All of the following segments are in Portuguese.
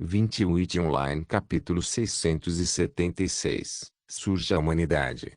21 It Online capítulo 676 Surge a humanidade.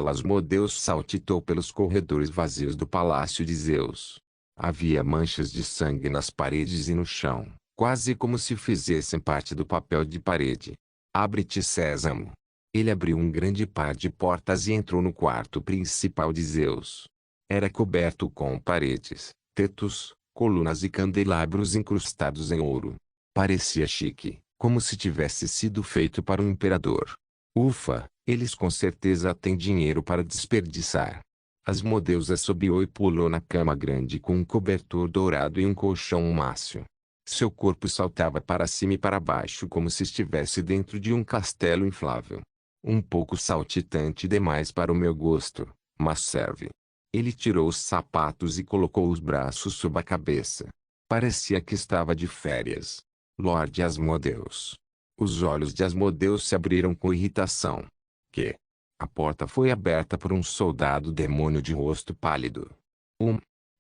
Asmodeus saltitou pelos corredores vazios do palácio de Zeus. Havia manchas de sangue nas paredes e no chão, quase como se fizessem parte do papel de parede. Abre-te, Sésamo. Ele abriu um grande par de portas e entrou no quarto principal de Zeus. Era coberto com paredes, tetos, colunas e candelabros incrustados em ouro. Parecia chique, como se tivesse sido feito para um imperador. Ufa, eles com certeza têm dinheiro para desperdiçar. Asmodeus assobiou e pulou na cama grande com um cobertor dourado e um colchão mácio. Seu corpo saltava para cima e para baixo como se estivesse dentro de um castelo inflável. Um pouco saltitante demais para o meu gosto, mas serve. Ele tirou os sapatos e colocou os braços sob a cabeça. Parecia que estava de férias. Lorde Asmodeus. Os olhos de Asmodeus se abriram com irritação. Que? A porta foi aberta por um soldado demônio de rosto pálido.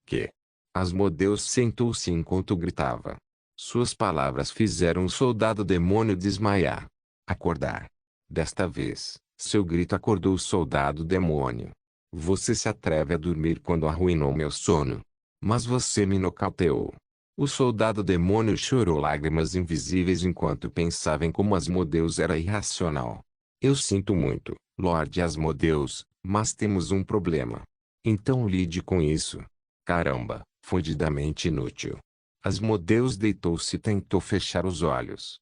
Que? Asmodeus sentou-se enquanto gritava. Suas palavras fizeram o soldado demônio desmaiar. Acordar. Desta vez, seu grito acordou o soldado demônio. Você se atreve a dormir quando arruinou meu sono. Mas você me nocauteou. O soldado demônio chorou lágrimas invisíveis enquanto pensava em como Asmodeus era irracional. Eu sinto muito, Lorde Asmodeus, mas temos um problema. Então lide com isso. Caramba, fodidamente inútil. Asmodeus deitou-se e tentou fechar os olhos.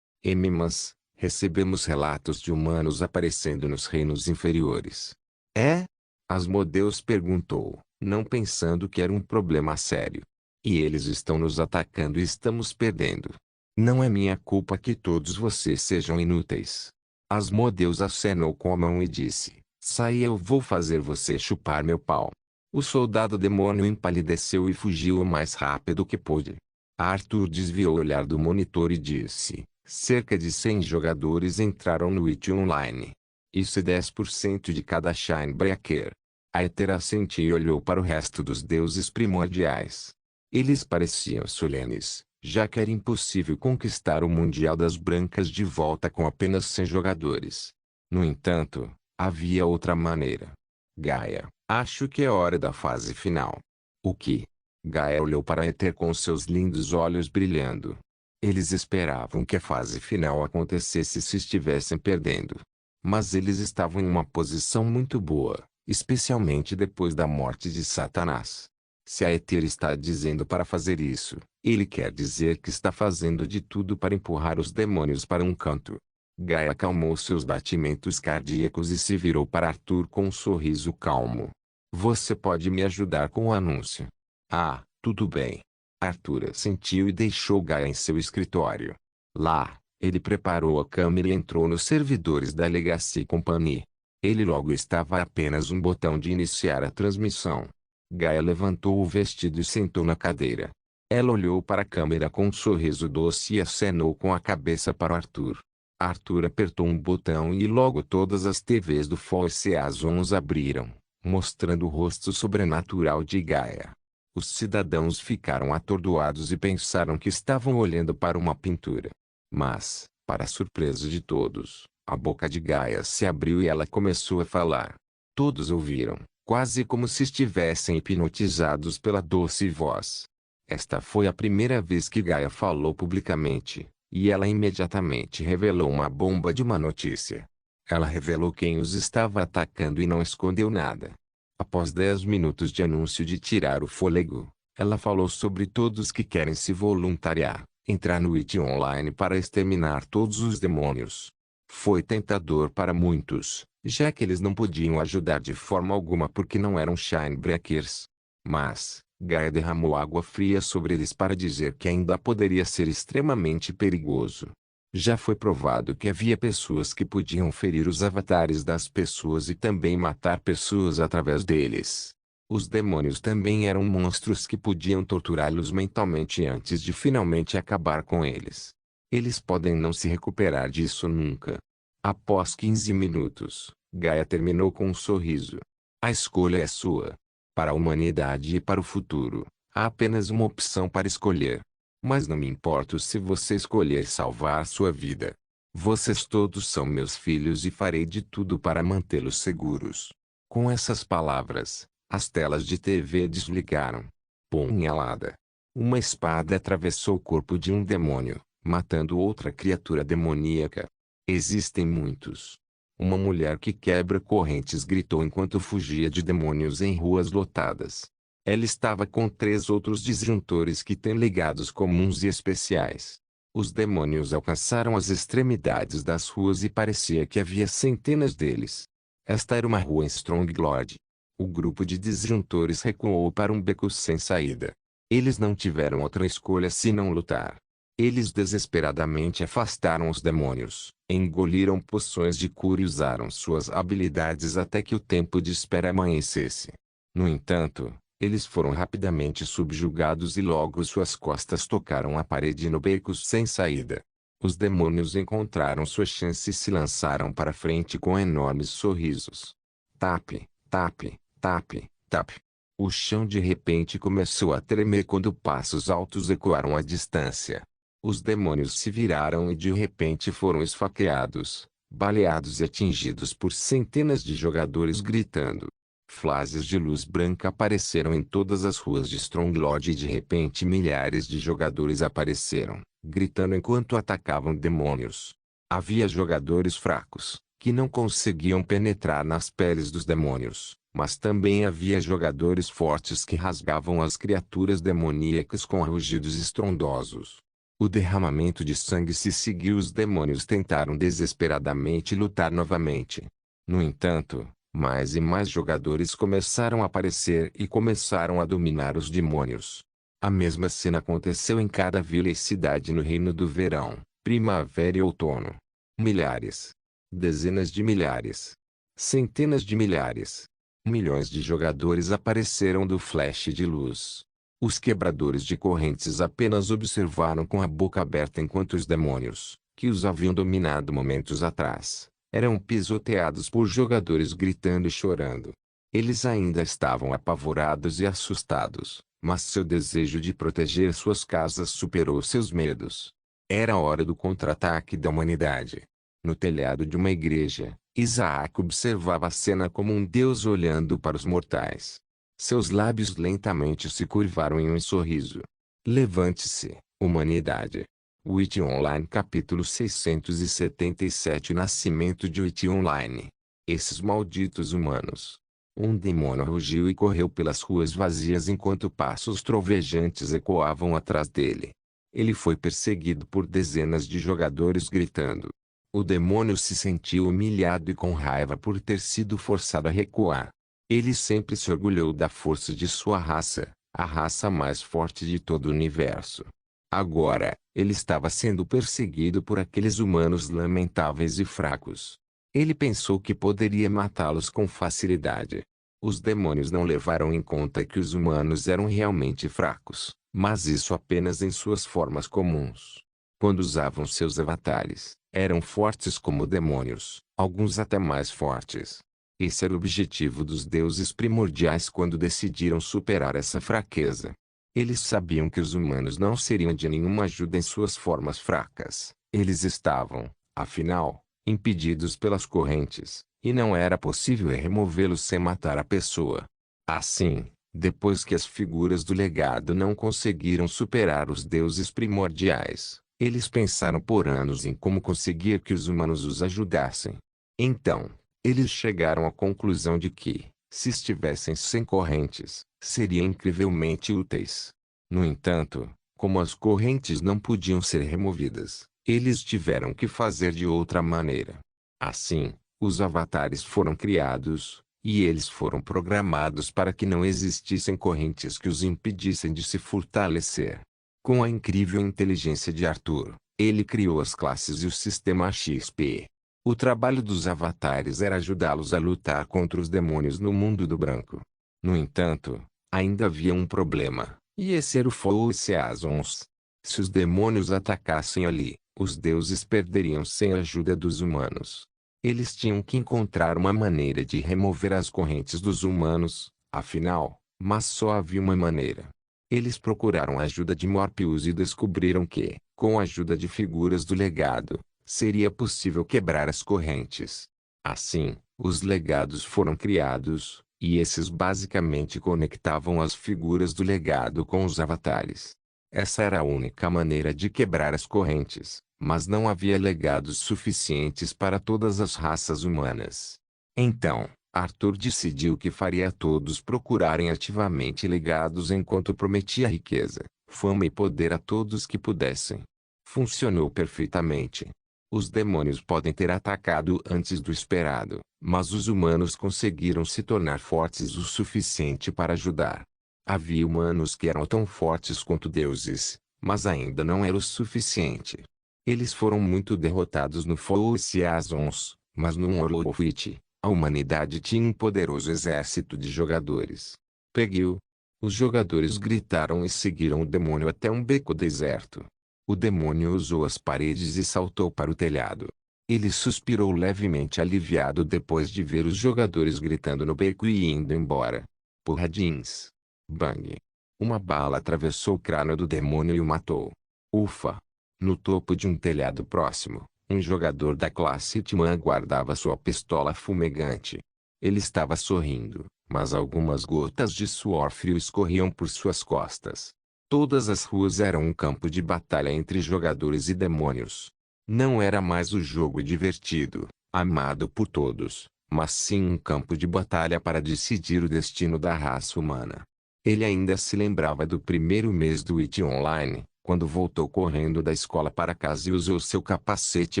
Mas, recebemos relatos de humanos aparecendo nos reinos inferiores. É? Asmodeus perguntou, não pensando que era um problema sério. E eles estão nos atacando e estamos perdendo. Não é minha culpa que todos vocês sejam inúteis. Asmodeus acenou com a mão e disse, saia, eu vou fazer você chupar meu pau. O soldado demônio empalideceu e fugiu o mais rápido que pôde. Arthur desviou o olhar do monitor e disse, cerca de 100 jogadores entraram no It Online. Isso é 10% de cada Shinebreaker. Aether assentiu e olhou para o resto dos deuses primordiais. Eles pareciam solenes, já que era impossível conquistar o Mundial das Brancas de volta com apenas 100 jogadores. No entanto, havia outra maneira. Gaia, acho que é hora da fase final. O que? Gaia olhou para Aether com seus lindos olhos brilhando. Eles esperavam que a fase final acontecesse se estivessem perdendo. Mas eles estavam em uma posição muito boa, especialmente depois da morte de Satanás. Se Aether está dizendo para fazer isso, ele quer dizer que está fazendo de tudo para empurrar os demônios para um canto. Gaia acalmou seus batimentos cardíacos e se virou para Arthur com um sorriso calmo. Você pode me ajudar com o anúncio? Ah, tudo bem. Arthur assentiu e deixou Gaia em seu escritório. Lá, ele preparou a câmera e entrou nos servidores da Legacy Company. Ele logo estava a apenas um botão de iniciar a transmissão. Gaia levantou o vestido e sentou na cadeira. Ela olhou para a câmera com um sorriso doce e acenou com a cabeça para Arthur. Arthur apertou um botão e logo todas as TVs do Fosse Azons abriram, mostrando o rosto sobrenatural de Gaia. Os cidadãos ficaram atordoados e pensaram que estavam olhando para uma pintura. Mas, para surpresa de todos, a boca de Gaia se abriu e ela começou a falar. Todos ouviram, quase como se estivessem hipnotizados pela doce voz. Esta foi a primeira vez que Gaia falou publicamente, e ela imediatamente revelou uma bomba de uma notícia. Ela revelou quem os estava atacando e não escondeu nada. Após 10 minutos de anúncio de tirar o fôlego, ela falou sobre todos que querem se voluntariar, entrar no It Online para exterminar todos os demônios. Foi tentador para muitos, já que eles não podiam ajudar de forma alguma porque não eram Shinebreakers. Mas, Gaia derramou água fria sobre eles para dizer que ainda poderia ser extremamente perigoso. Já foi provado que havia pessoas que podiam ferir os avatares das pessoas e também matar pessoas através deles. Os demônios também eram monstros que podiam torturá-los mentalmente antes de finalmente acabar com eles. Eles podem não se recuperar disso nunca. Após 15 minutos, Gaia terminou com um sorriso. A escolha é sua. Para a humanidade e para o futuro, há apenas uma opção para escolher. Mas não me importo se você escolher salvar sua vida. Vocês todos são meus filhos e farei de tudo para mantê-los seguros. Com essas palavras, as telas de TV desligaram. Punhalada. Uma espada atravessou o corpo de um demônio, matando outra criatura demoníaca. Existem muitos. Uma mulher que quebra correntes gritou enquanto fugia de demônios em ruas lotadas. Ela estava com 3 outros disjuntores que têm ligados comuns e especiais. Os demônios alcançaram as extremidades das ruas e parecia que havia centenas deles. Esta era uma rua em Stronglord. O grupo de disjuntores recuou para um beco sem saída. Eles não tiveram outra escolha senão lutar. Eles desesperadamente afastaram os demônios, engoliram poções de cura e usaram suas habilidades até que o tempo de espera amanhecesse. No entanto, eles foram rapidamente subjugados e logo suas costas tocaram a parede no beco sem saída. Os demônios encontraram sua chance e se lançaram para frente com enormes sorrisos. Tap, tap, tap, tap. O chão de repente começou a tremer quando passos altos ecoaram à distância. Os demônios se viraram e de repente foram esfaqueados, baleados e atingidos por centenas de jogadores gritando. Flashes de luz branca apareceram em todas as ruas de Stronglord e de repente milhares de jogadores apareceram, gritando enquanto atacavam demônios. Havia jogadores fracos, que não conseguiam penetrar nas peles dos demônios, mas também havia jogadores fortes que rasgavam as criaturas demoníacas com rugidos estrondosos. O derramamento de sangue se seguiu e os demônios tentaram desesperadamente lutar novamente. No entanto, mais e mais jogadores começaram a aparecer e começaram a dominar os demônios. A mesma cena aconteceu em cada vila e cidade no Reino do Verão, Primavera e Outono. Milhares. Dezenas de milhares. Centenas de milhares. Milhões de jogadores apareceram do flash de luz. Os quebradores de correntes apenas observaram com a boca aberta enquanto os demônios, que os haviam dominado momentos atrás, eram pisoteados por jogadores gritando e chorando. Eles ainda estavam apavorados e assustados, mas seu desejo de proteger suas casas superou seus medos. Era a hora do contra-ataque da humanidade. No telhado de uma igreja, Isaac observava a cena como um deus olhando para os mortais. Seus lábios lentamente se curvaram em um sorriso. Levante-se, humanidade. Witch Online capítulo 677 Nascimento de Witch Online. Esses malditos humanos. Um demônio rugiu e correu pelas ruas vazias enquanto passos trovejantes ecoavam atrás dele. Ele foi perseguido por dezenas de jogadores gritando. O demônio se sentiu humilhado e com raiva por ter sido forçado a recuar. Ele sempre se orgulhou da força de sua raça, a raça mais forte de todo o universo. Agora, ele estava sendo perseguido por aqueles humanos lamentáveis e fracos. Ele pensou que poderia matá-los com facilidade. Os demônios não levaram em conta que os humanos eram realmente fracos, mas isso apenas em suas formas comuns. Quando usavam seus avatares, eram fortes como demônios, alguns até mais fortes. Esse era o objetivo dos deuses primordiais quando decidiram superar essa fraqueza. Eles sabiam que os humanos não seriam de nenhuma ajuda em suas formas fracas. Eles estavam, afinal, impedidos pelas correntes, e não era possível removê-los sem matar a pessoa. Assim, depois que as figuras do legado não conseguiram superar os deuses primordiais, eles pensaram por anos em como conseguir que os humanos os ajudassem. Então, eles chegaram à conclusão de que, se estivessem sem correntes, seriam incrivelmente úteis. No entanto, como as correntes não podiam ser removidas, eles tiveram que fazer de outra maneira. Assim, os avatares foram criados, e eles foram programados para que não existissem correntes que os impedissem de se fortalecer. Com a incrível inteligência de Arthur, ele criou as classes e o sistema XP. O trabalho dos avatares era ajudá-los a lutar contra os demônios no mundo do branco. No entanto, ainda havia um problema, e esse era o Foul Seasons. Se os demônios atacassem ali, os deuses perderiam sem a ajuda dos humanos. Eles tinham que encontrar uma maneira de remover as correntes dos humanos, afinal, mas só havia uma maneira. Eles procuraram a ajuda de Morpheus e descobriram que, com a ajuda de figuras do legado, seria possível quebrar as correntes. Assim, os legados foram criados, e esses basicamente conectavam as figuras do legado com os avatares. Essa era a única maneira de quebrar as correntes, mas não havia legados suficientes para todas as raças humanas. Então, Arthur decidiu que faria todos procurarem ativamente legados enquanto prometia riqueza, fama e poder a todos que pudessem. Funcionou perfeitamente. Os demônios podem ter atacado antes do esperado, mas os humanos conseguiram se tornar fortes o suficiente para ajudar. Havia humanos que eram tão fortes quanto deuses, mas ainda não era o suficiente. Eles foram muito derrotados no Four Seasons, mas no Horrorwitch, a humanidade tinha um poderoso exército de jogadores. Peguiu. Os jogadores gritaram e seguiram o demônio até um beco deserto. O demônio usou as paredes e saltou para o telhado. Ele suspirou levemente aliviado depois de ver os jogadores gritando no beco e indo embora. Porradins. Bang. Uma bala atravessou o crânio do demônio e o matou. Ufa. No topo de um telhado próximo, um jogador da classe Hitman guardava sua pistola fumegante. Ele estava sorrindo, mas algumas gotas de suor frio escorriam por suas costas. Todas as ruas eram um campo de batalha entre jogadores e demônios. Não era mais o jogo divertido, amado por todos, mas sim um campo de batalha para decidir o destino da raça humana. Ele ainda se lembrava do primeiro mês do IT Online, quando voltou correndo da escola para casa e usou seu capacete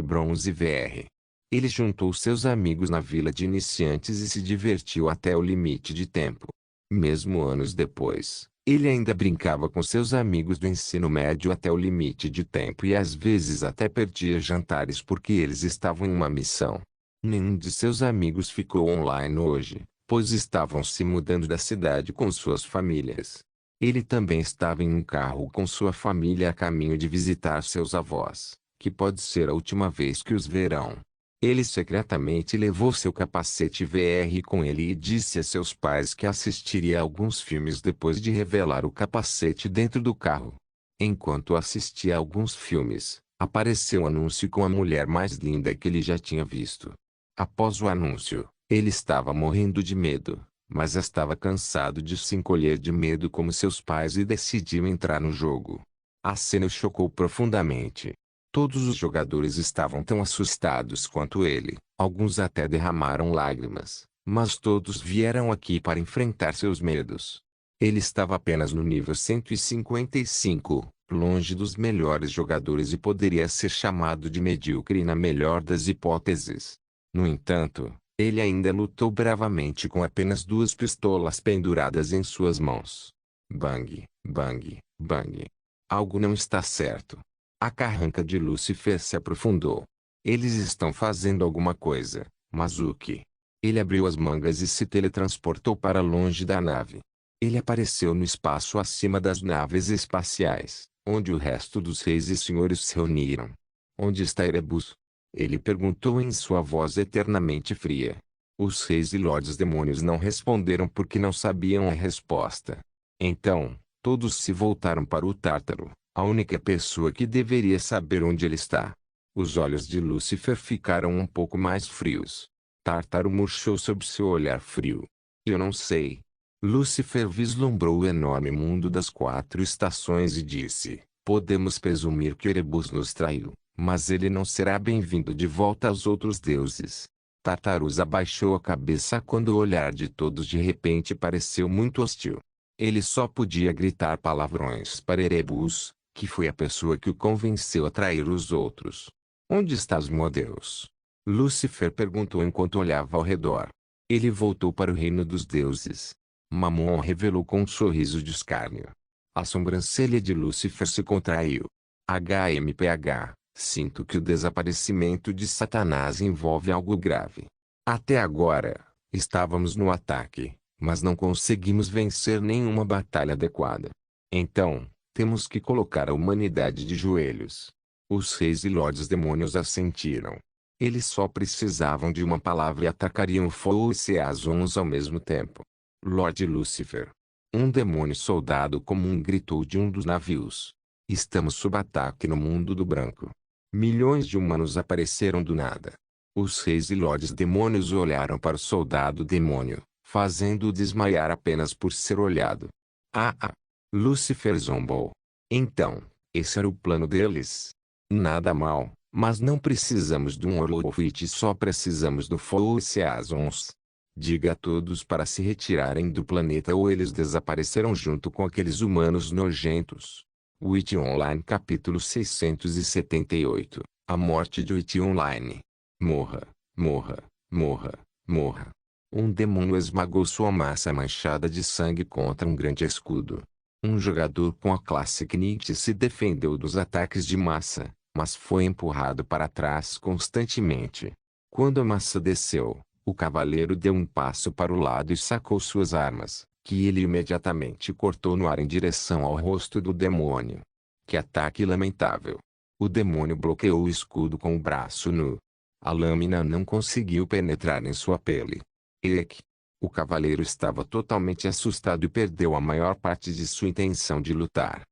bronze VR. Ele juntou seus amigos na vila de iniciantes e se divertiu até o limite de tempo. Mesmo anos depois, ele ainda brincava com seus amigos do ensino médio até o limite de tempo e às vezes até perdia jantares porque eles estavam em uma missão. Nenhum de seus amigos ficou online hoje, pois estavam se mudando da cidade com suas famílias. Ele também estava em um carro com sua família a caminho de visitar seus avós, que pode ser a última vez que os verão. Ele secretamente levou seu capacete VR com ele e disse a seus pais que assistiria a alguns filmes depois de revelar o capacete dentro do carro. Enquanto assistia a alguns filmes, apareceu um anúncio com a mulher mais linda que ele já tinha visto. Após o anúncio, ele estava morrendo de medo, mas estava cansado de se encolher de medo como seus pais e decidiu entrar no jogo. A cena o chocou profundamente. Todos os jogadores estavam tão assustados quanto ele, alguns até derramaram lágrimas, mas todos vieram aqui para enfrentar seus medos. Ele estava apenas no nível 155, longe dos melhores jogadores e poderia ser chamado de medíocre na melhor das hipóteses. No entanto, ele ainda lutou bravamente com apenas duas pistolas penduradas em suas mãos. Bang, bang, bang. Algo não está certo. A carranca de Lúcifer se aprofundou. Eles estão fazendo alguma coisa, mas o que? Ele abriu as mangas e se teletransportou para longe da nave. Ele apareceu no espaço acima das naves espaciais, onde o resto dos reis e senhores se reuniram. Onde está Erebus? Ele perguntou em sua voz eternamente fria. Os reis e lordes demônios não responderam porque não sabiam a resposta. Então, todos se voltaram para o Tártaro, a única pessoa que deveria saber onde ele está. Os olhos de Lúcifer ficaram um pouco mais frios. Tártaro murchou sob seu olhar frio. Eu não sei. Lúcifer vislumbrou o enorme mundo das 4 estações e disse: podemos presumir que Erebus nos traiu, mas ele não será bem-vindo de volta aos outros deuses. Tartarus abaixou a cabeça quando o olhar de todos de repente pareceu muito hostil. Ele só podia gritar palavrões para Erebus, que foi a pessoa que o convenceu a trair os outros. Onde estás, meu Deus? Lúcifer perguntou enquanto olhava ao redor. Ele voltou para o reino dos deuses. Mamon revelou com um sorriso de escárnio. A sobrancelha de Lúcifer se contraiu. HMPH, sinto que o desaparecimento de Satanás envolve algo grave. Até agora, estávamos no ataque, mas não conseguimos vencer nenhuma batalha adequada. Então, temos que colocar a humanidade de joelhos. Os reis e lordes demônios assentiram. Eles só precisavam de uma palavra e atacariam Four Seasons ao mesmo tempo. Lorde Lúcifer. Um demônio soldado comum gritou de um dos navios. Estamos sob ataque no mundo do branco. Milhões de humanos apareceram do nada. Os reis e lordes demônios olharam para o soldado demônio, fazendo-o desmaiar apenas por ser olhado. Ah! Lúcifer zombou. Então, esse era o plano deles. Nada mal, mas não precisamos de um Orlofit, só precisamos do Four Seasons. Diga a todos para se retirarem do planeta ou eles desaparecerão junto com aqueles humanos nojentos. Witch Online capítulo 678. A morte de Witch Online. Morra, morra, morra, morra. Um demônio esmagou sua massa manchada de sangue contra um grande escudo. Um jogador com a classe Knit se defendeu dos ataques de massa, mas foi empurrado para trás constantemente. Quando a massa desceu, o cavaleiro deu um passo para o lado e sacou suas armas, que ele imediatamente cortou no ar em direção ao rosto do demônio. Que ataque lamentável! O demônio bloqueou o escudo com o braço nu. A lâmina não conseguiu penetrar em sua pele. Eek! O cavaleiro estava totalmente assustado e perdeu a maior parte de sua intenção de lutar.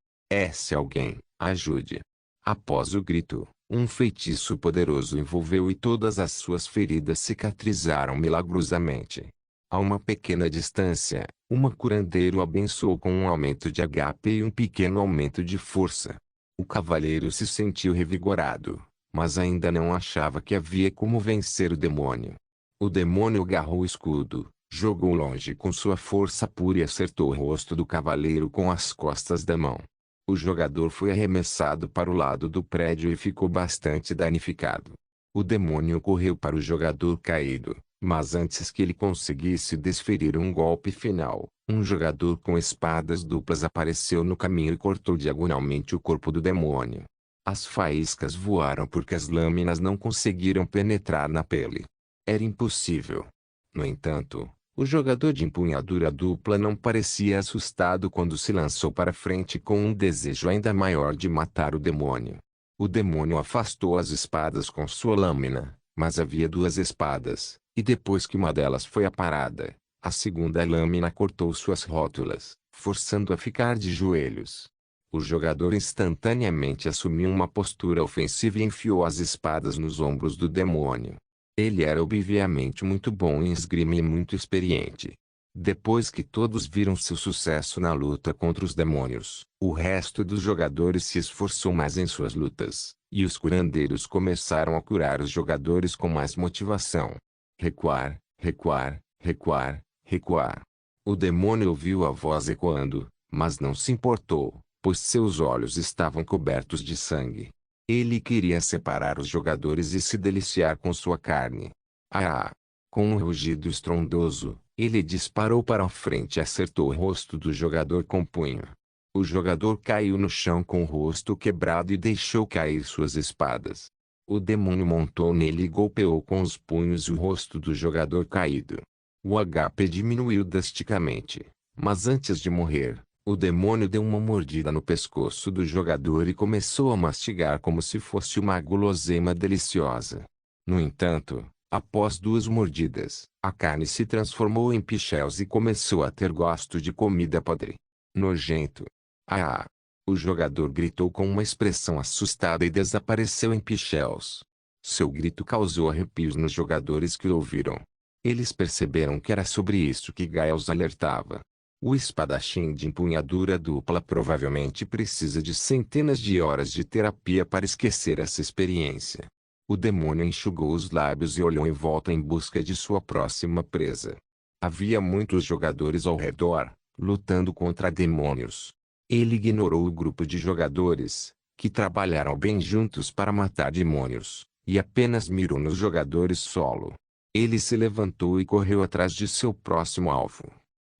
Se alguém, ajude! Após o grito, um feitiço poderoso envolveu e todas as suas feridas cicatrizaram milagrosamente. A uma pequena distância, uma curandeiro abençoou com um aumento de HP e um pequeno aumento de força. O cavaleiro se sentiu revigorado, mas ainda não achava que havia como vencer o demônio. O demônio agarrou o escudo, jogou longe com sua força pura e acertou o rosto do cavaleiro com as costas da mão. O jogador foi arremessado para o lado do prédio e ficou bastante danificado. O demônio correu para o jogador caído, mas antes que ele conseguisse desferir um golpe final, um jogador com espadas duplas apareceu no caminho e cortou diagonalmente o corpo do demônio. As faíscas voaram porque as lâminas não conseguiram penetrar na pele. Era impossível. No entanto, o jogador de empunhadura dupla não parecia assustado quando se lançou para frente com um desejo ainda maior de matar o demônio. O demônio afastou as espadas com sua lâmina, mas havia duas espadas, e depois que uma delas foi aparada, a segunda lâmina cortou suas rótulas, forçando-o a ficar de joelhos. O jogador instantaneamente assumiu uma postura ofensiva e enfiou as espadas nos ombros do demônio. Ele era obviamente muito bom em esgrima e muito experiente. Depois que todos viram seu sucesso na luta contra os demônios, o resto dos jogadores se esforçou mais em suas lutas, e os curandeiros começaram a curar os jogadores com mais motivação. Recuar, recuar, recuar, recuar. O demônio ouviu a voz ecoando, mas não se importou, pois seus olhos estavam cobertos de sangue. Ele queria separar os jogadores e se deliciar com sua carne. Com um rugido estrondoso, ele disparou para a frente e acertou o rosto do jogador com o punho. O jogador caiu no chão com o rosto quebrado e deixou cair suas espadas. O demônio montou nele e golpeou com os punhos o rosto do jogador caído. O HP diminuiu drasticamente, mas antes de morrer, o demônio deu uma mordida no pescoço do jogador e começou a mastigar como se fosse uma guloseima deliciosa. No entanto, após duas mordidas, a carne se transformou em pichels e começou a ter gosto de comida podre. Nojento. O jogador gritou com uma expressão assustada e desapareceu em pichels. Seu grito causou arrepios nos jogadores que o ouviram. Eles perceberam que era sobre isso que Gaia os alertava. O espadachim de empunhadura dupla provavelmente precisa de centenas de horas de terapia para esquecer essa experiência. O demônio enxugou os lábios e olhou em volta em busca de sua próxima presa. Havia muitos jogadores ao redor, lutando contra demônios. Ele ignorou o grupo de jogadores, que trabalharam bem juntos para matar demônios, e apenas mirou nos jogadores solo. Ele se levantou e correu atrás de seu próximo alvo.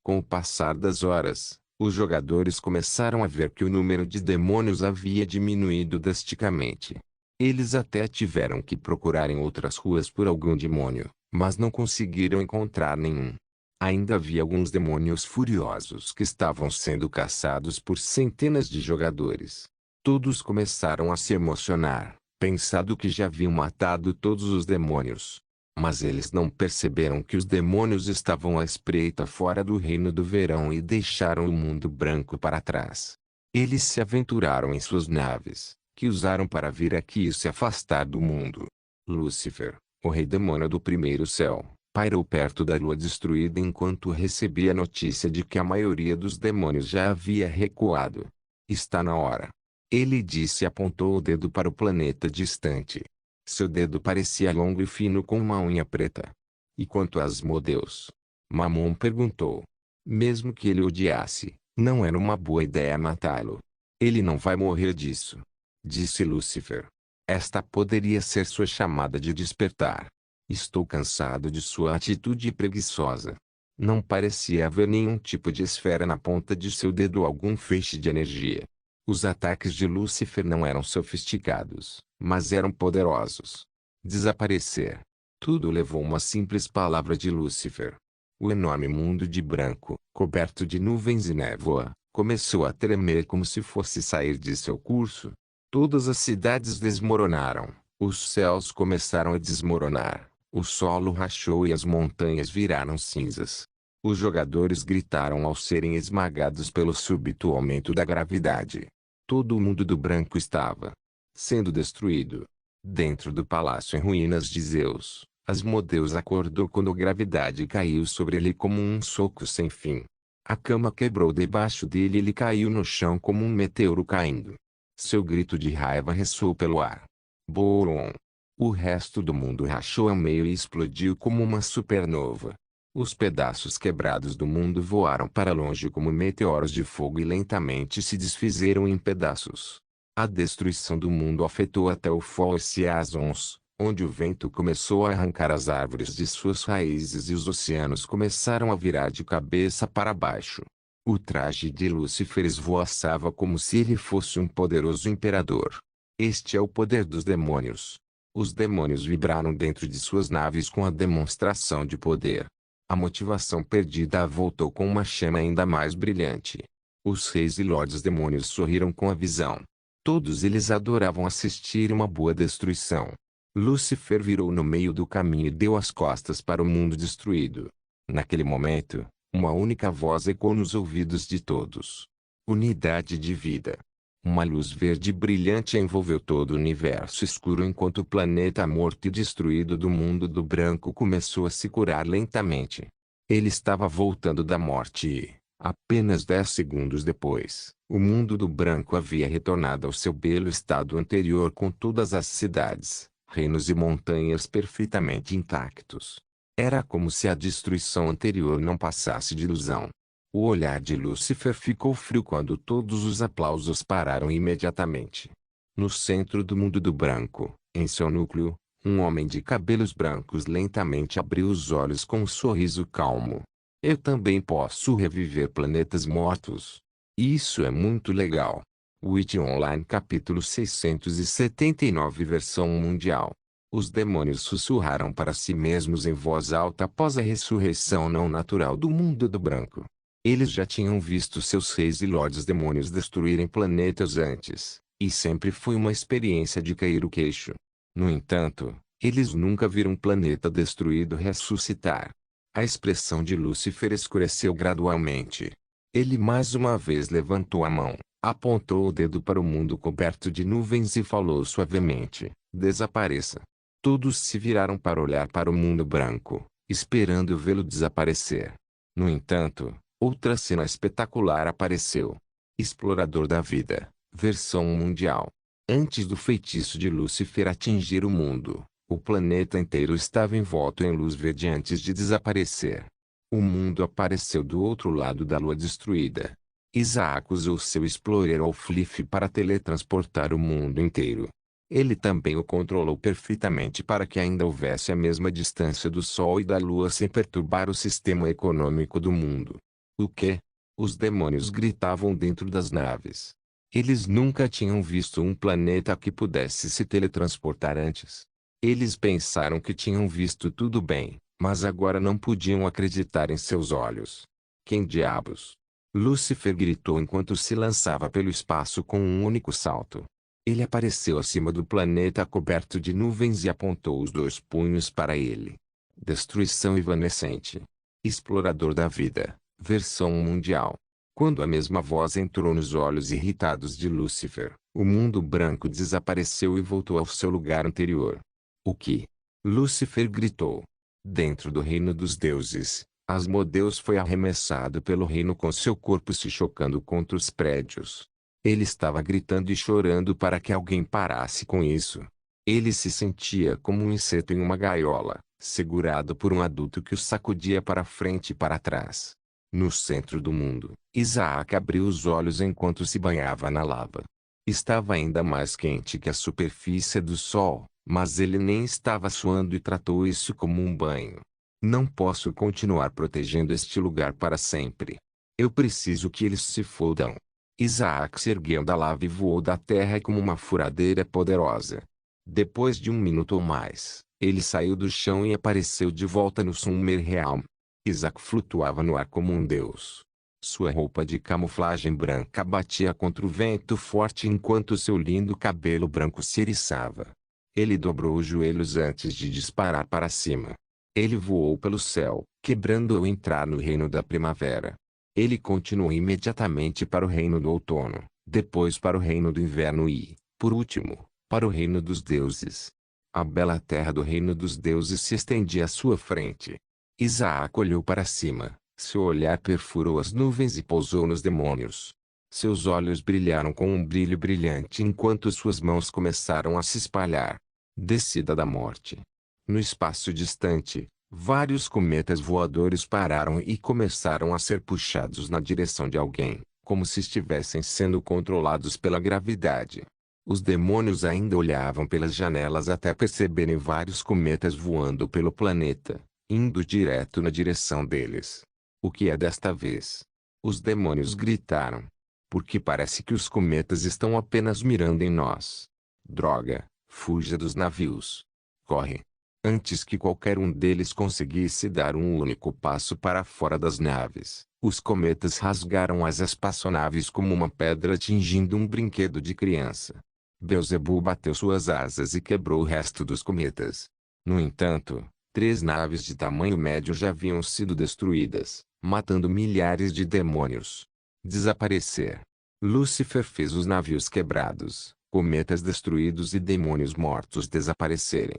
Com o passar das horas, os jogadores começaram a ver que o número de demônios havia diminuído drasticamente. Eles até tiveram que procurar em outras ruas por algum demônio, mas não conseguiram encontrar nenhum. Ainda havia alguns demônios furiosos que estavam sendo caçados por centenas de jogadores. Todos começaram a se emocionar, pensando que já haviam matado todos os demônios. Mas eles não perceberam que os demônios estavam à espreita fora do reino do verão e deixaram o mundo branco para trás. Eles se aventuraram em suas naves, que usaram para vir aqui e se afastar do mundo. Lúcifer, o rei demônio do primeiro céu, pairou perto da lua destruída enquanto recebia a notícia de que a maioria dos demônios já havia recuado. Está na hora. Ele disse e apontou o dedo para o planeta distante. Seu dedo parecia longo e fino com uma unha preta. E quanto a Asmodeus? Mamon perguntou. Mesmo que ele odiasse, não era uma boa ideia matá-lo. Ele não vai morrer disso, disse Lúcifer. Esta poderia ser sua chamada de despertar. Estou cansado de sua atitude preguiçosa. Não parecia haver nenhum tipo de esfera na ponta de seu dedo ou algum feixe de energia. Os ataques de Lúcifer não eram sofisticados, mas eram poderosos. Desaparecer. Tudo levou uma simples palavra de Lúcifer. O enorme mundo de branco, coberto de nuvens e névoa, começou a tremer como se fosse sair de seu curso. Todas as cidades desmoronaram, os céus começaram a desmoronar, o solo rachou e as montanhas viraram cinzas. Os jogadores gritaram ao serem esmagados pelo súbito aumento da gravidade. Todo o mundo do branco estava sendo destruído. Dentro do palácio em ruínas de Zeus, Asmodeus acordou quando a gravidade caiu sobre ele como um soco sem fim. A cama quebrou debaixo dele e ele caiu no chão como um meteoro caindo. Seu grito de raiva ressoou pelo ar. Boom! O resto do mundo rachou ao meio e explodiu como uma supernova. Os pedaços quebrados do mundo voaram para longe como meteoros de fogo e lentamente se desfizeram em pedaços. A destruição do mundo afetou até o Fosse Azons, onde o vento começou a arrancar as árvores de suas raízes e os oceanos começaram a virar de cabeça para baixo. O traje de Lúcifer esvoaçava como se ele fosse um poderoso imperador. Este é o poder dos demônios. Os demônios vibraram dentro de suas naves com a demonstração de poder. A motivação perdida voltou com uma chama ainda mais brilhante. Os reis e lordes demônios sorriram com a visão. Todos eles adoravam assistir uma boa destruição. Lúcifer virou no meio do caminho e deu as costas para o mundo destruído. Naquele momento, uma única voz ecoou nos ouvidos de todos. Unidade de vida. Uma luz verde brilhante envolveu todo o universo escuro enquanto o planeta morto e destruído do mundo do branco começou a se curar lentamente. Ele estava voltando da morte e, apenas 10 segundos depois, o mundo do branco havia retornado ao seu belo estado anterior com todas as cidades, reinos e montanhas perfeitamente intactos. Era como se a destruição anterior não passasse de ilusão. O olhar de Lúcifer ficou frio quando todos os aplausos pararam imediatamente. No centro do mundo do branco, em seu núcleo, um homem de cabelos brancos lentamente abriu os olhos com um sorriso calmo. Eu também posso reviver planetas mortos. Isso é muito legal. Witch Online capítulo 679 versão mundial. Os demônios sussurraram para si mesmos em voz alta após a ressurreição não natural do mundo do branco. Eles já tinham visto seus reis e lordes demônios destruírem planetas antes, e sempre foi uma experiência de cair o queixo. No entanto, eles nunca viram um planeta destruído ressuscitar. A expressão de Lúcifer escureceu gradualmente. Ele mais uma vez levantou a mão, apontou o dedo para o mundo coberto de nuvens e falou suavemente: desapareça. Todos se viraram para olhar para o mundo branco, esperando vê-lo desaparecer. No entanto, outra cena espetacular apareceu. Explorador da Vida, versão mundial. Antes do feitiço de Lúcifer atingir o mundo, o planeta inteiro estava envolto em luz verde antes de desaparecer. O mundo apareceu do outro lado da lua destruída. Isaac usou seu Explorer ou Flif para teletransportar o mundo inteiro. Ele também o controlou perfeitamente para que ainda houvesse a mesma distância do Sol e da Lua sem perturbar o sistema econômico do mundo. O quê? Os demônios gritavam dentro das naves. Eles nunca tinham visto um planeta que pudesse se teletransportar antes. Eles pensaram que tinham visto tudo bem, mas agora não podiam acreditar em seus olhos. Quem diabos? Lúcifer gritou enquanto se lançava pelo espaço com um único salto. Ele apareceu acima do planeta coberto de nuvens e apontou os 2 punhos para ele. Destruição evanescente. Explorador da vida, versão mundial. Quando a mesma voz entrou nos olhos irritados de Lúcifer, o mundo branco desapareceu e voltou ao seu lugar anterior. O que? Lúcifer gritou. Dentro do reino dos deuses, Asmodeus foi arremessado pelo reino com seu corpo se chocando contra os prédios. Ele estava gritando e chorando para que alguém parasse com isso. Ele se sentia como um inseto em uma gaiola, segurado por um adulto que o sacudia para frente e para trás. No centro do mundo, Isaac abriu os olhos enquanto se banhava na lava. Estava ainda mais quente que a superfície do sol, mas ele nem estava suando e tratou isso como um banho. Não posso continuar protegendo este lugar para sempre. Eu preciso que eles se fodam. Isaac se ergueu da lava e voou da terra como uma furadeira poderosa. Depois de um minuto ou mais, ele saiu do chão e apareceu de volta no Summerrealm. Isaac flutuava no ar como um deus. Sua roupa de camuflagem branca batia contra o vento forte enquanto seu lindo cabelo branco se eriçava. Ele dobrou os joelhos antes de disparar para cima. Ele voou pelo céu, quebrando ao entrar no reino da primavera. Ele continuou imediatamente para o reino do outono, depois para o reino do inverno e, por último, para o reino dos deuses. A bela terra do reino dos deuses se estendia à sua frente. Isaac olhou para cima, seu olhar perfurou as nuvens e pousou nos demônios. Seus olhos brilharam com um brilho brilhante enquanto suas mãos começaram a se espalhar. Descida da morte. No espaço distante, vários cometas voadores pararam e começaram a ser puxados na direção de alguém, como se estivessem sendo controlados pela gravidade. Os demônios ainda olhavam pelas janelas até perceberem vários cometas voando pelo planeta, indo direto na direção deles. O que é desta vez? Os demônios gritaram. Porque parece que os cometas estão apenas mirando em nós. Droga, fuja dos navios. Corre. Antes que qualquer um deles conseguisse dar um único passo para fora das naves, os cometas rasgaram as espaçonaves como uma pedra atingindo um brinquedo de criança. Beelzebub bateu suas asas e quebrou o resto dos cometas. No entanto, 3 naves de tamanho médio já haviam sido destruídas, matando milhares de demônios. Desaparecer. Lúcifer fez os navios quebrados, cometas destruídos e demônios mortos desaparecerem.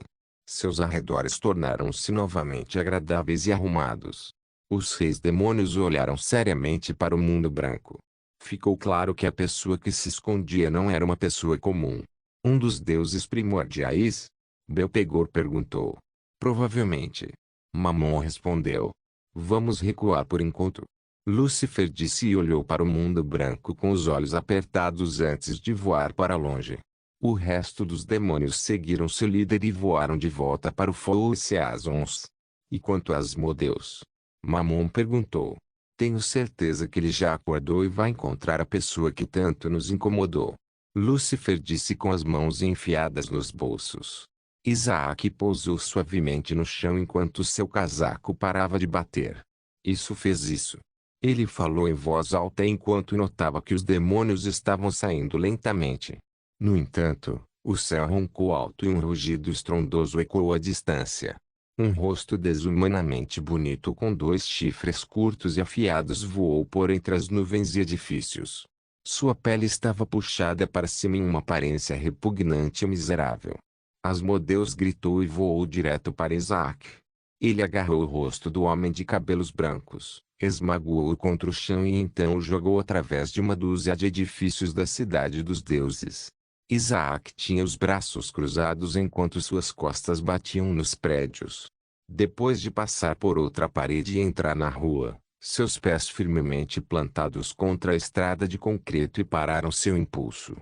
Seus arredores tornaram-se novamente agradáveis e arrumados. Os reis demônios olharam seriamente para o mundo branco. Ficou claro que a pessoa que se escondia não era uma pessoa comum. Um dos deuses primordiais? Belpegor perguntou. Provavelmente. Mamon respondeu. Vamos recuar por enquanto. Lúcifer disse e olhou para o mundo branco com os olhos apertados antes de voar para longe. O resto dos demônios seguiram seu líder e voaram de volta para o Four-Seasons. E quanto a Asmodeus? Mamon perguntou. Tenho certeza que ele já acordou e vai encontrar a pessoa que tanto nos incomodou. Lúcifer disse com as mãos enfiadas nos bolsos. Isaac pousou suavemente no chão enquanto seu casaco parava de bater. Isso fez isso. Ele falou em voz alta enquanto notava que os demônios estavam saindo lentamente. No entanto, o céu roncou alto e um rugido estrondoso ecoou à distância. Um rosto desumanamente bonito com 2 chifres curtos e afiados voou por entre as nuvens e edifícios. Sua pele estava puxada para cima em uma aparência repugnante e miserável. Asmodeus gritou e voou direto para Isaac. Ele agarrou o rosto do homem de cabelos brancos, esmagou-o contra o chão e então o jogou através de uma dúzia de edifícios da cidade dos deuses. Isaac tinha os braços cruzados enquanto suas costas batiam nos prédios. Depois de passar por outra parede e entrar na rua, seus pés firmemente plantados contra a estrada de concreto e pararam seu impulso.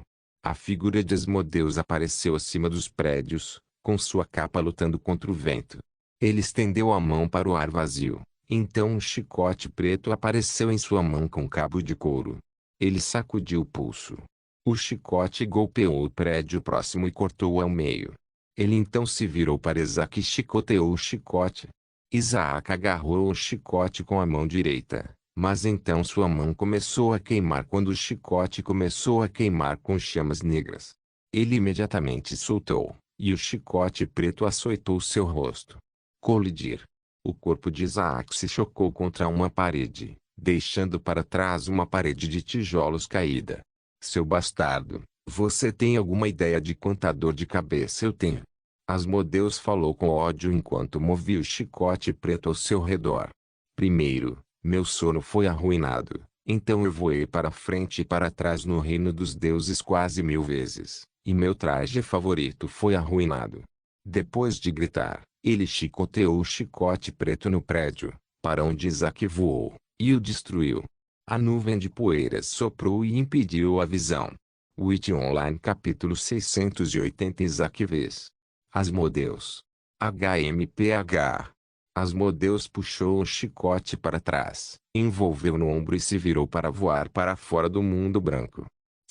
A figura de Asmodeus apareceu acima dos prédios, com sua capa lutando contra o vento. Ele estendeu a mão para o ar vazio, então um chicote preto apareceu em sua mão com cabo de couro. Ele sacudiu o pulso. O chicote golpeou o prédio próximo e cortou-o ao meio. Ele então se virou para Isaac e chicoteou o chicote. Isaac agarrou o chicote com a mão direita, mas então sua mão começou a queimar quando o chicote começou a queimar com chamas negras. Ele imediatamente soltou, e o chicote preto açoitou seu rosto. colidir. O corpo de Isaac se chocou contra uma parede, deixando para trás uma parede de tijolos caída. Seu bastardo, você tem alguma ideia de quanta dor de cabeça eu tenho? Asmodeus falou com ódio enquanto movia o chicote preto ao seu redor. Primeiro, meu sono foi arruinado, então eu voei para frente e para trás no reino dos deuses quase 1000 vezes, e meu traje favorito foi arruinado. Depois de gritar, ele chicoteou o chicote preto no prédio, para onde Isaac voou, e o destruiu. A nuvem de poeiras soprou e impediu a visão. Witch Online capítulo 680 Isaac vs. Asmodeus. HMPH. Asmodeus puxou o chicote para trás, envolveu no ombro e se virou para voar para fora do mundo branco.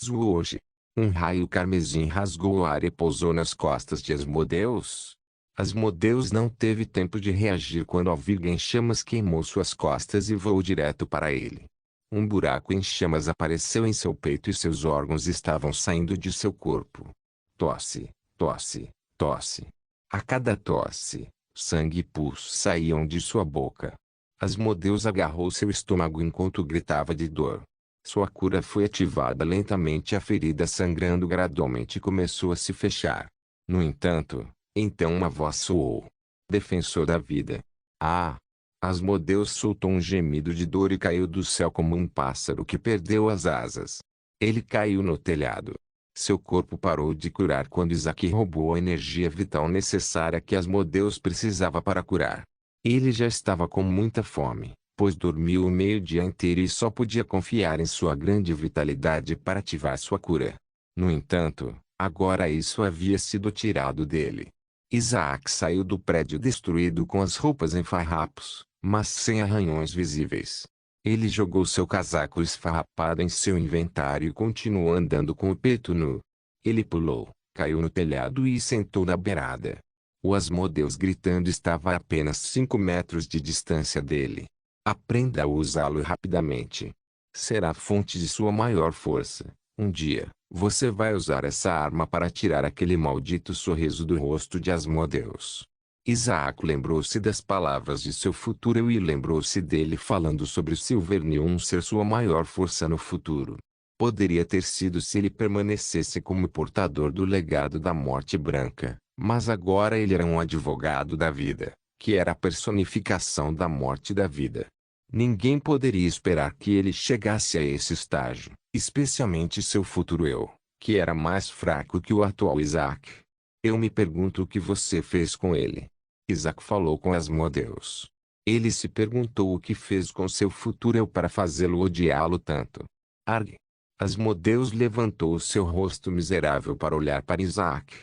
Zuoji. Um raio carmesim rasgou o ar e pousou nas costas de Asmodeus. Asmodeus não teve tempo de reagir quando a viga em chamas queimou suas costas e voou direto para ele. Um buraco em chamas apareceu em seu peito e seus órgãos estavam saindo de seu corpo. Tosse, tosse, tosse. A cada tosse, sangue e pus saíam de sua boca. Asmodeus agarrou seu estômago enquanto gritava de dor. Sua cura foi ativada lentamente e a ferida sangrando gradualmente começou a se fechar. No entanto, então uma voz soou. Defensor da vida. Ah! Asmodeus soltou um gemido de dor e caiu do céu como um pássaro que perdeu as asas. Ele caiu no telhado. Seu corpo parou de curar quando Isaac roubou a energia vital necessária que Asmodeus precisava para curar. Ele já estava com muita fome, pois dormiu o meio-dia inteiro e só podia confiar em sua grande vitalidade para ativar sua cura. No entanto, agora isso havia sido tirado dele. Isaac saiu do prédio destruído com as roupas em farrapos, mas sem arranhões visíveis. Ele jogou seu casaco esfarrapado em seu inventário e continuou andando com o peito nu. Ele pulou, caiu no telhado e sentou na beirada. O Asmodeus gritando estava a apenas 5 metros de distância dele. Aprenda a usá-lo rapidamente. Será a fonte de sua maior força. Um dia, você vai usar essa arma para tirar aquele maldito sorriso do rosto de Asmodeus. Isaac lembrou-se das palavras de seu futuro eu e lembrou-se dele falando sobre Silverneon ser sua maior força no futuro. Poderia ter sido se ele permanecesse como portador do legado da morte branca, mas agora ele era um advogado da vida, que era a personificação da morte da vida. Ninguém poderia esperar que ele chegasse a esse estágio, especialmente seu futuro eu, que era mais fraco que o atual Isaac. Eu me pergunto o que você fez com ele. Isaac falou com Asmodeus. Ele se perguntou o que fez com seu futuro eu para fazê-lo odiá-lo tanto. Arg. Asmodeus levantou seu rosto miserável para olhar para Isaac.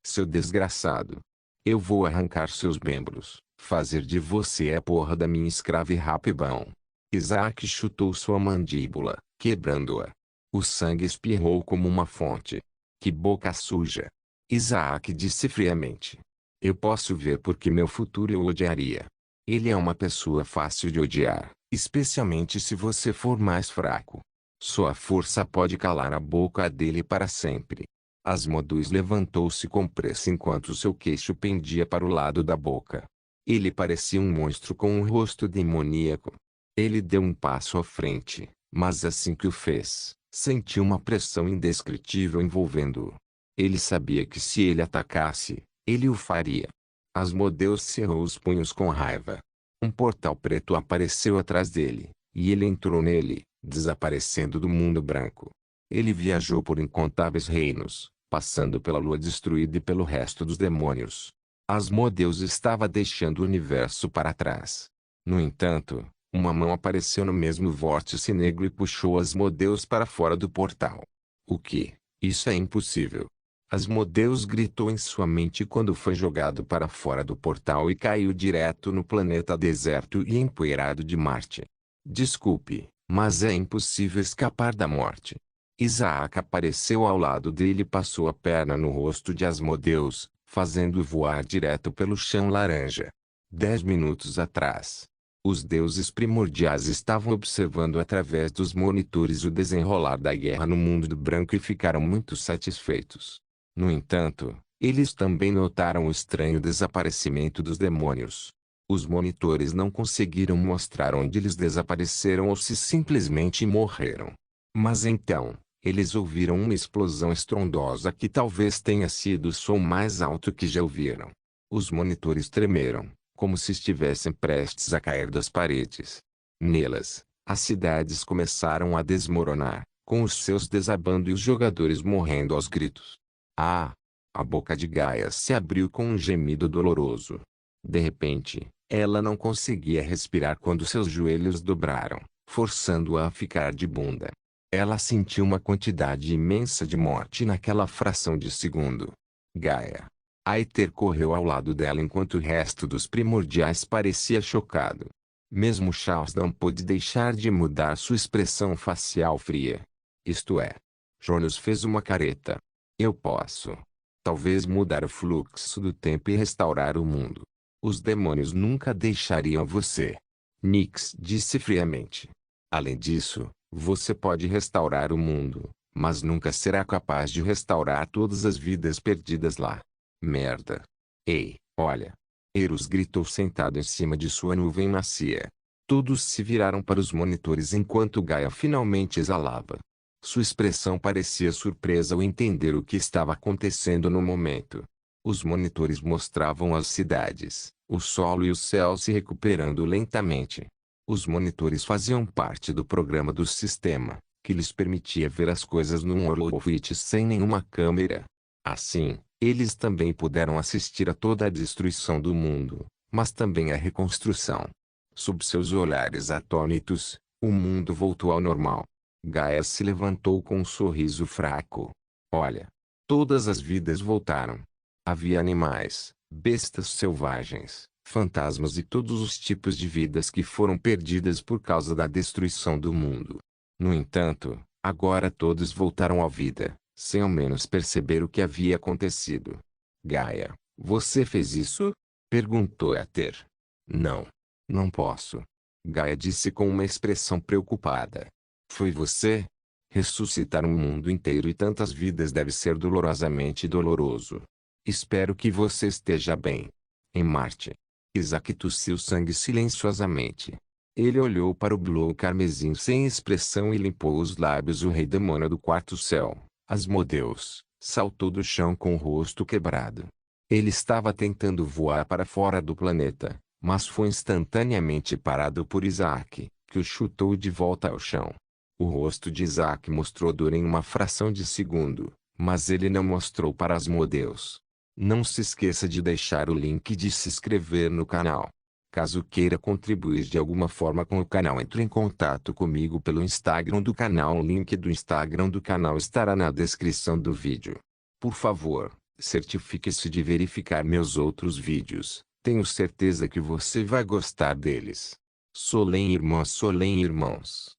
Seu desgraçado. Eu vou arrancar seus membros, fazer de você a porra da minha escrava e rapidão. Isaac chutou sua mandíbula, quebrando-a. O sangue espirrou como uma fonte. Que boca suja. Isaac disse friamente. Eu posso ver porque meu futuro eu odiaria. Ele é uma pessoa fácil de odiar, especialmente se você for mais fraco. Sua força pode calar a boca dele para sempre. Asmodeus levantou-se com pressa enquanto seu queixo pendia para o lado da boca. Ele parecia um monstro com um rosto demoníaco. Ele deu um passo à frente, mas assim que o fez, sentiu uma pressão indescritível envolvendo-o. Ele sabia que se ele atacasse, ele o faria. Asmodeus cerrou os punhos com raiva. Um portal preto apareceu atrás dele, e ele entrou nele, desaparecendo do mundo branco. Ele viajou por incontáveis reinos, passando pela lua destruída e pelo resto dos demônios. Asmodeus estava deixando o universo para trás. No entanto, uma mão apareceu no mesmo vórtice negro e puxou Asmodeus para fora do portal. O que? Isso é impossível. Asmodeus gritou em sua mente quando foi jogado para fora do portal e caiu direto no planeta deserto e empoeirado de Marte. Desculpe, mas é impossível escapar da morte. Isaac apareceu ao lado dele e passou a perna no rosto de Asmodeus, fazendo-o voar direto pelo chão laranja. 10 minutos atrás, os deuses primordiais estavam observando através dos monitores o desenrolar da guerra no mundo do branco e ficaram muito satisfeitos. No entanto, eles também notaram o estranho desaparecimento dos demônios. Os monitores não conseguiram mostrar onde eles desapareceram ou se simplesmente morreram. Mas então, eles ouviram uma explosão estrondosa que talvez tenha sido o som mais alto que já ouviram. Os monitores tremeram, como se estivessem prestes a cair das paredes. Nelas, as cidades começaram a desmoronar, com os seus desabando e os jogadores morrendo aos gritos. Ah! A boca de Gaia se abriu com um gemido doloroso. De repente, ela não conseguia respirar quando seus joelhos dobraram, forçando-a a ficar de bunda. Ela sentiu uma quantidade imensa de morte naquela fração de segundo. Gaia. Aether correu ao lado dela enquanto o resto dos primordiais parecia chocado. Mesmo Charles não pôde deixar de mudar sua expressão facial fria. Isto é. Jonas fez uma careta. Eu posso. Talvez mudar o fluxo do tempo e restaurar o mundo. Os demônios nunca deixariam você. Nyx disse friamente. Além disso, você pode restaurar o mundo, mas nunca será capaz de restaurar todas as vidas perdidas lá. Merda. Ei, olha. Eros gritou sentado em cima de sua nuvem macia. Todos se viraram para os monitores enquanto Gaia finalmente exalava. Sua expressão parecia surpresa ao entender o que estava acontecendo no momento. Os monitores mostravam as cidades, o solo e o céu se recuperando lentamente. Os monitores faziam parte do programa do sistema, que lhes permitia ver as coisas num holofote sem nenhuma câmera. Assim, eles também puderam assistir a toda a destruição do mundo, mas também a reconstrução. Sob seus olhares atônitos, o mundo voltou ao normal. Gaia se levantou com um sorriso fraco. Olha. Todas as vidas voltaram. Havia animais, bestas selvagens, fantasmas e todos os tipos de vidas que foram perdidas por causa da destruição do mundo. No entanto, agora todos voltaram à vida, sem ao menos perceber o que havia acontecido. Gaia, você fez isso? Perguntou Aether. Não. Não posso. Gaia disse com uma expressão preocupada. Foi você? Ressuscitar um mundo inteiro e tantas vidas deve ser dolorosamente doloroso. Espero que você esteja bem. Em Marte. Isaac tossiu sangue silenciosamente. Ele olhou para o Blow carmesim sem expressão e limpou os lábios. O rei demônio do quarto céu, Asmodeus, saltou do chão com o rosto quebrado. Ele estava tentando voar para fora do planeta, mas foi instantaneamente parado por Isaac, que o chutou de volta ao chão. O rosto de Isaac mostrou dor em uma fração de segundo, mas ele não mostrou para Asmodeus. Não se esqueça de deixar o link de se inscrever no canal. Caso queira contribuir de alguma forma com o canal, entre em contato comigo pelo Instagram do canal. O link do Instagram do canal estará na descrição do vídeo. Por favor, certifique-se de verificar meus outros vídeos. Tenho certeza que você vai gostar deles. Solem irmãos.